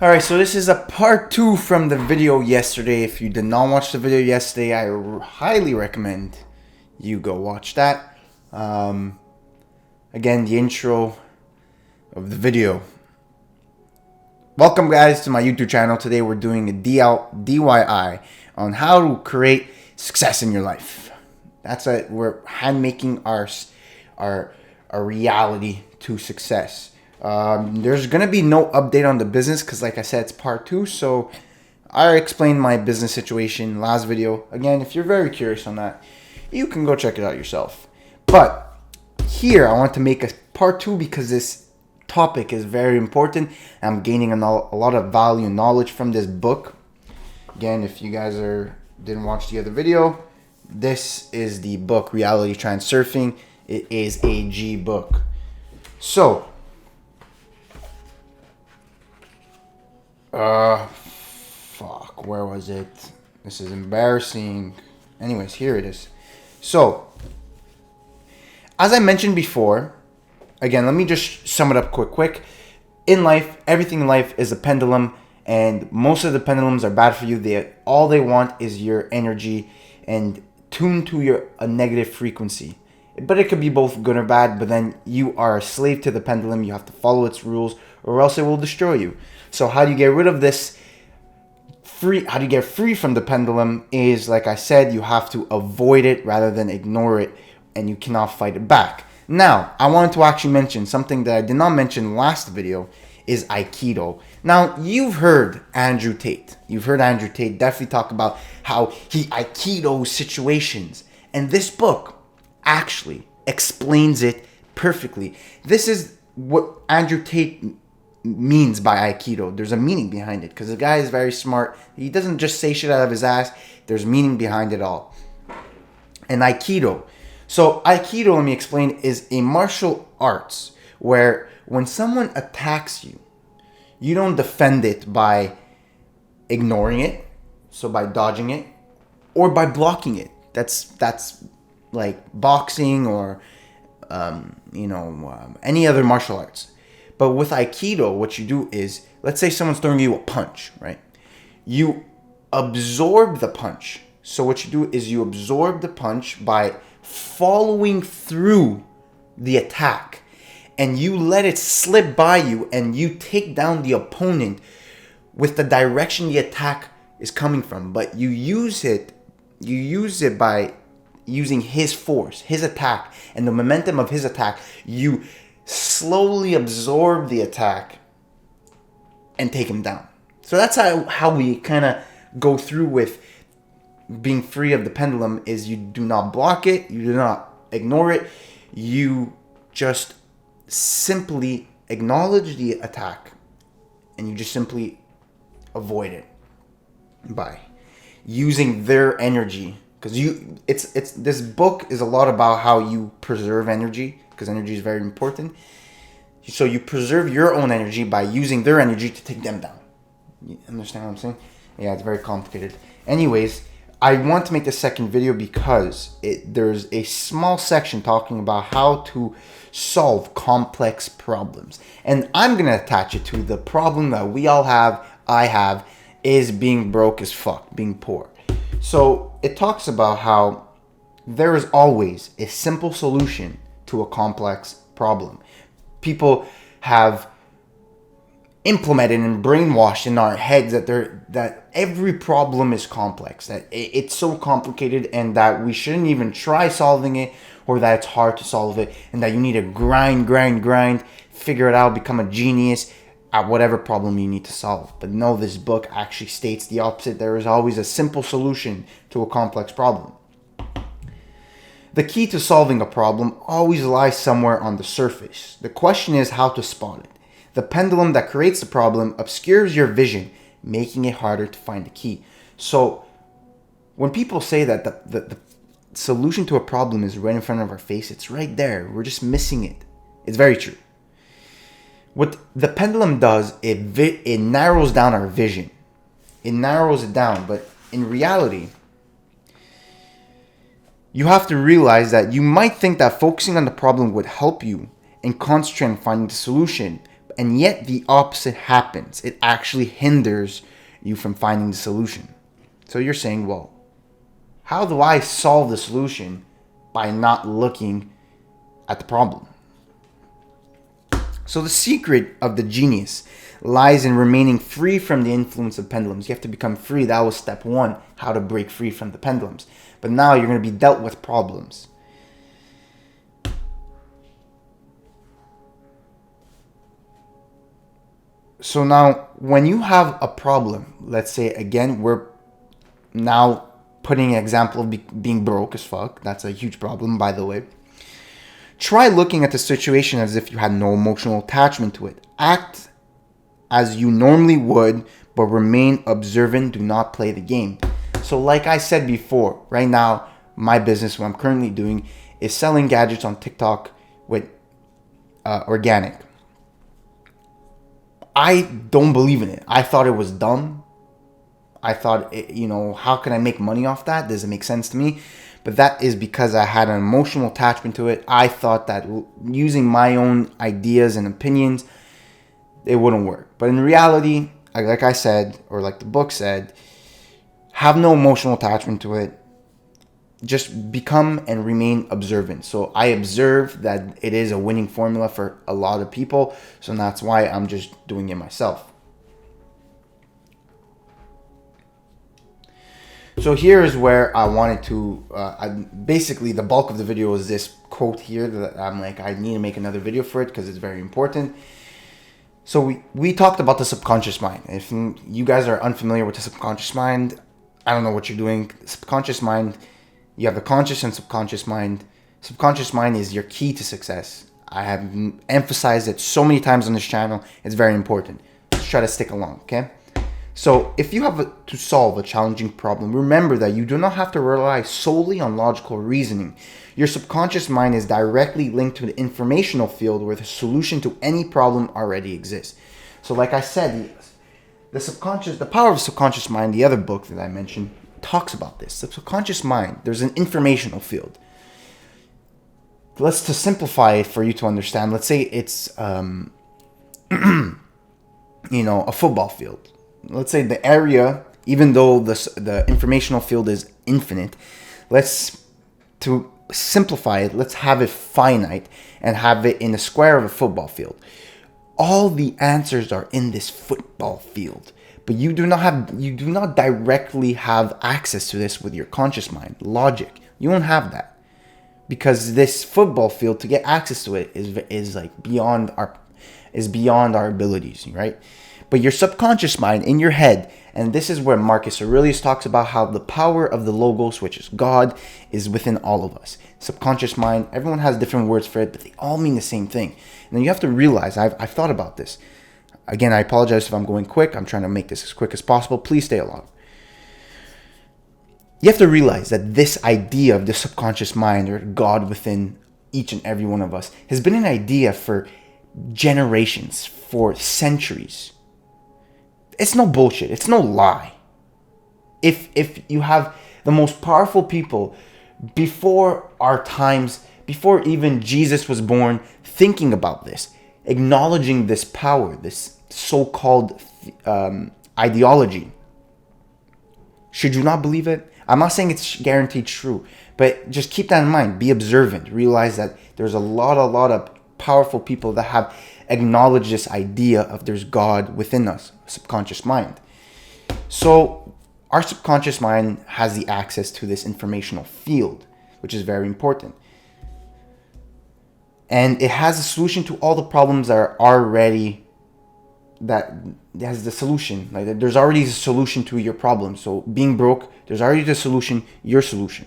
Alright, so this is a part 2 from the video yesterday. If you did not watch the video yesterday, I highly recommend you go watch that. Again, the intro of the video. Welcome guys to my YouTube channel. Today we're doing a DIY on how to create success in your life. That's it. We're hand making our reality to success. There's gonna be no update on the business because, like I said, it's part 2. So I explained my business situation last video. Again, if you're very curious on that, you can go check it out yourself. But here I want to make a part 2 because this topic is very important. I'm gaining a lot of value and knowledge from this book. Again, if you guys didn't watch the other video, this is the book Reality Transurfing. It is a G book. So where was it? This is embarrassing. Anyways, here it is. So, as I mentioned before, again, let me just sum it up quick. In life, everything in life is a pendulum, and most of the pendulums are bad for you. All they want is your energy and tune to a negative frequency. But it could be both good or bad, but then you are a slave to the pendulum. You have to follow its rules or else it will destroy you. So how do you get rid of this? How do you get free from the pendulum is, like I said, you have to avoid it rather than ignore it, and you cannot fight it back. Now, I wanted to actually mention something that I did not mention last video is Aikido. Now, you've heard Andrew Tate. You've heard Andrew Tate definitely talk about how he Aikido situations. And this book actually explains it perfectly. This is what Andrew Tate means by Aikido. There's a meaning behind it because the guy is very smart. He doesn't just say shit out of his ass. There's meaning behind it all. And Aikido. So Aikido, let me explain, is a martial arts where when someone attacks you, you don't defend it by ignoring it, so by dodging it, or by blocking it. That's like boxing or any other martial arts. But with Aikido, what you do is, let's say someone's throwing you a punch, right? You absorb the punch. So what you do is you absorb the punch by following through the attack. And you let it slip by you and you take down the opponent with the direction the attack is coming from. But you use it by using his force, his attack, and the momentum of his attack. You slowly absorb the attack and take him down. So that's how we kind of go through with being free of the pendulum is you do not block it, you do not ignore it, you just simply acknowledge the attack and you just simply avoid it by using their energy. Because this book is a lot about how you preserve energy, because energy is very important. So you preserve your own energy by using their energy to take them down. You understand what I'm saying? Yeah, it's very complicated. Anyways, I want to make the second video because there's a small section talking about how to solve complex problems. And I'm going to attach it to the problem that we all have, I have, is being broke as fuck, being poor. So it talks about how there is always a simple solution to a complex problem. People have implemented and brainwashed in our heads that every problem is complex, that it's so complicated and that we shouldn't even try solving it, or that it's hard to solve it, and that you need to grind, figure it out, become a genius at whatever problem you need to solve. But no, this book actually states the opposite. There is always a simple solution to a complex problem. The key to solving a problem always lies somewhere on the surface. The question is how to spot it. The pendulum that creates the problem obscures your vision, making it harder to find the key. So when people say that the solution to a problem is right in front of our face, it's right there. We're just missing it. It's very true. What the pendulum does, it narrows down our vision. It narrows it down, but in reality, you have to realize that you might think that focusing on the problem would help you and concentrate on finding the solution. and yet the opposite happens. It actually hinders you from finding the solution. So you're saying, well, how do I solve the solution by not looking at the problem? So the secret of the genius lies in remaining free from the influence of pendulums. You have to become free. That was step one, how to break free from the pendulums. But now you're going to be dealt with problems. So now when you have a problem, let's say again, we're now putting an example of being broke as fuck. That's a huge problem, by the way. Try looking at the situation as if you had no emotional attachment to it. Act as you normally would, but remain observant. Do not play the game. So like I said before, right now, my business, what I'm currently doing, is selling gadgets on TikTok with organic. I don't believe in it. I thought it was dumb. I thought, how can I make money off that? Doesn't make sense to me. But that is because I had an emotional attachment to it. I thought that using my own ideas and opinions, it wouldn't work. But in reality, like I said, or like the book said, have no emotional attachment to it. Just become and remain observant. So I observe that it is a winning formula for a lot of people. So that's why I'm just doing it myself. So here is where I wanted to, basically the bulk of the video is this quote here that I'm like, I need to make another video for it because it's very important. So we talked about the subconscious mind. If you guys are unfamiliar with the subconscious mind, I don't know what you're doing. Subconscious mind, you have the conscious and subconscious mind. Subconscious mind is your key to success. I have emphasized it so many times on this channel. It's very important. Let's try to stick along, okay? So if you have to solve a challenging problem, remember that you do not have to rely solely on logical reasoning. Your subconscious mind is directly linked to the informational field where the solution to any problem already exists. So like I said, the power of the subconscious mind, the other book that I mentioned, talks about this. The subconscious mind, there's an informational field. To simplify it for you to understand, let's say it's, a football field. Let's say the area, even though the informational field is infinite, to simplify it, let's have it finite and have it in the square of a football field. All the answers are in this football field, but you do not directly have access to this with your conscious mind, logic. You don't have that because this football field, to get access to it is beyond our abilities, right? But your subconscious mind in your head, and this is where Marcus Aurelius talks about how the power of the Logos, which is God, is within all of us. Subconscious mind, everyone has different words for it, but they all mean the same thing. And then you have to realize, I've thought about this. Again, I apologize if I'm going quick. I'm trying to make this as quick as possible. Please stay along. You have to realize that this idea of the subconscious mind, or God within each and every one of us, has been an idea for generations, for centuries. It's no bullshit. It's no lie. If you have the most powerful people before our times, before even Jesus was born, thinking about this, acknowledging this power, this so-called ideology, should you not believe it? I'm not saying it's guaranteed true, but just keep that in mind. Be observant. Realize that there's a lot of powerful people that have acknowledged this idea of there's God within us, subconscious mind. So our subconscious mind has the access to this informational field, which is very important. And it has a solution to all the problems that are already, that has the solution. Like there's already a solution to your problem. So being broke, there's already the solution, your solution.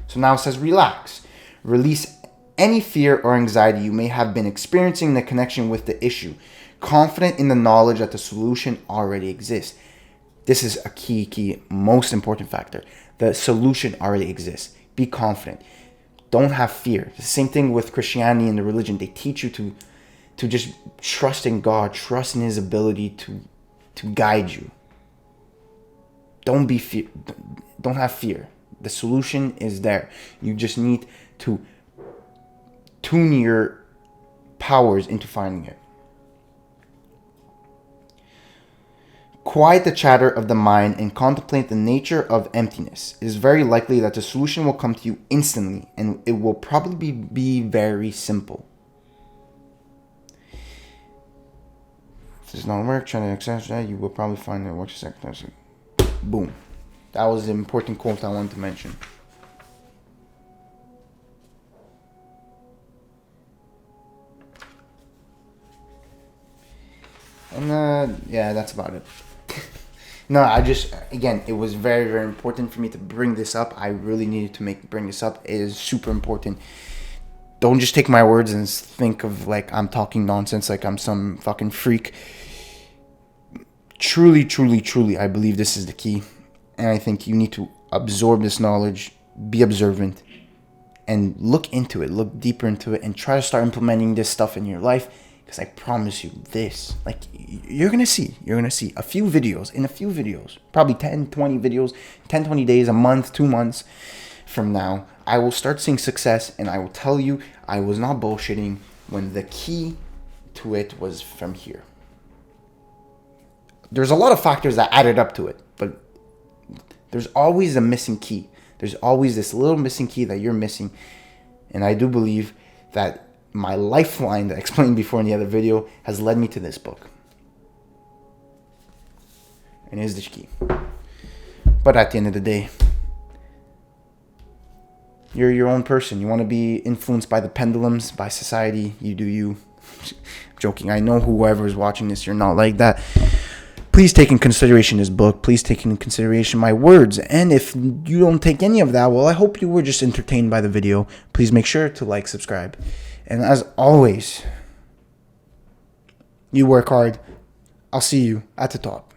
So now it says relax. Release any fear or anxiety you may have been experiencing in the connection with the issue. Confident in the knowledge that the solution already exists. This is a key, most important factor. The solution already exists. Be confident. Don't have fear. It's the same thing with Christianity and the religion. They teach you to just trust in God, trust in His ability to guide you. Don't have fear. The solution is there. You just need to tune your powers into finding it. quiet the chatter of the mind and contemplate the nature of emptiness. It is very likely that the solution will come to you instantly, and it will probably be very simple. If this doesn't work, try to access that, you will probably find that it works a second time. Boom. That was an important quote I wanted to mention. And yeah, that's about it. No, again, it was very, very important for me to bring this up. I really needed to bring this up. It is super important. Don't just take my words and think of like I'm talking nonsense, like I'm some fucking freak. Truly, truly, truly, I believe this is the key. And I think you need to absorb this knowledge, be observant, and look into it, look deeper into it, and try to start implementing this stuff in your life. Because I promise you this, like, you're going to see a few videos, probably 10, 20 videos, 10, 20 days, a month, 2 months from now, I will start seeing success, and I will tell you I was not bullshitting when the key to it was from here. There's a lot of factors that added up to it, but there's always a missing key. There's always this little missing key that you're missing, and I do believe that my lifeline that I explained before in the other video has led me to this book. And here's the key. But at the end of the day, you're your own person. You want to be influenced by the pendulums, by society. You do you. I'm joking. I know whoever is watching this, you're not like that. Please take in consideration this book. Please take in consideration my words. And if you don't take any of that, well, I hope you were just entertained by the video. Please make sure to like, subscribe. And as always, you work hard. I'll see you at the top.